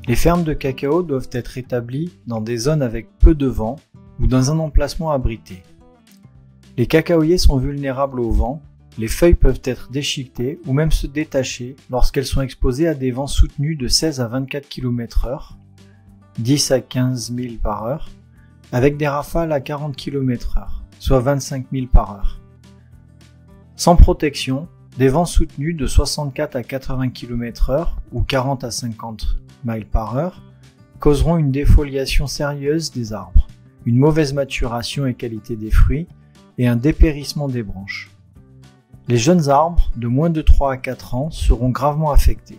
Les fermes de cacao doivent être établies dans des zones avec peu de vent ou dans un emplacement abrité. Les cacaoyers sont vulnérables au vent, les feuilles peuvent être déchiquetées ou même se détacher lorsqu'elles sont exposées à des vents soutenus de 16 à 24 km/h, 10 à 15 000 par heure, avec des rafales à 40 km/h, soit 25 000 par heure. Sans protection, des vents soutenus de 64 à 80 km/h ou 40 à 50 miles par heure causeront une défoliation sérieuse des arbres, une mauvaise maturation et qualité des fruits et un dépérissement des branches. Les jeunes arbres de moins de 3 à 4 ans seront gravement affectés,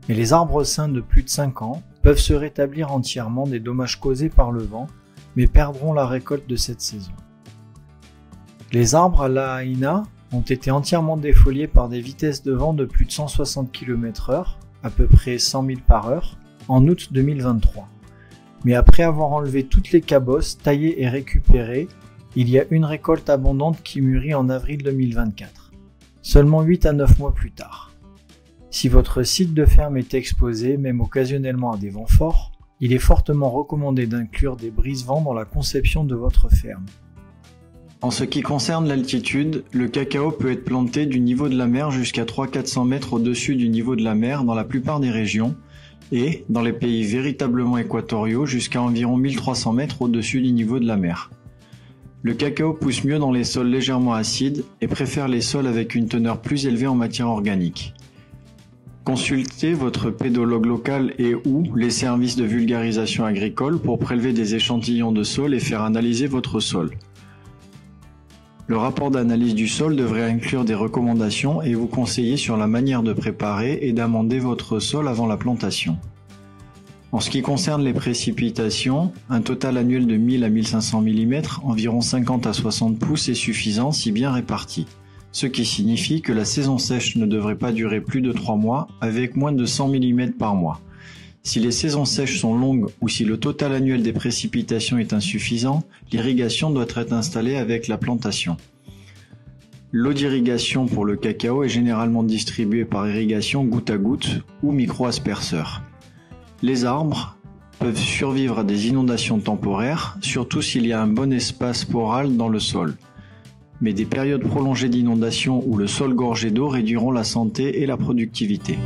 mais les arbres sains de plus de 5 ans peuvent se rétablir entièrement des dommages causés par le vent, mais perdront la récolte de cette saison. Les arbres à Lahaina ont été entièrement défoliés par des vitesses de vent de plus de 160 km/h, à peu près 100 000 par heure, en août 2023. Mais après avoir enlevé toutes les cabosses, taillées et récupérées, il y a une récolte abondante qui mûrit en avril 2024, seulement 8 à 9 mois plus tard. Si votre site de ferme est exposé, même occasionnellement à des vents forts, il est fortement recommandé d'inclure des brise-vents dans la conception de votre ferme. En ce qui concerne l'altitude, le cacao peut être planté du niveau de la mer jusqu'à 300-400 mètres au-dessus du niveau de la mer dans la plupart des régions et, dans les pays véritablement équatoriaux, jusqu'à environ 1300 mètres au-dessus du niveau de la mer. Le cacao pousse mieux dans les sols légèrement acides et préfère les sols avec une teneur plus élevée en matière organique. Consultez votre pédologue local et ou les services de vulgarisation agricole pour prélever des échantillons de sol et faire analyser votre sol. Le rapport d'analyse du sol devrait inclure des recommandations et vous conseiller sur la manière de préparer et d'amender votre sol avant la plantation. En ce qui concerne les précipitations, un total annuel de 1000 à 1500 mm, environ 50 à 60 pouces est suffisant si bien réparti, ce qui signifie que la saison sèche ne devrait pas durer plus de 3 mois avec moins de 100 mm par mois. Si les saisons sèches sont longues ou si le total annuel des précipitations est insuffisant, l'irrigation doit être installée avec la plantation. L'eau d'irrigation pour le cacao est généralement distribuée par irrigation goutte à goutte ou micro-asperceur. Les arbres peuvent survivre à des inondations temporaires, surtout s'il y a un bon espace sporal dans le sol. Mais des périodes prolongées d'inondation ou le sol gorgé d'eau réduiront la santé et la productivité.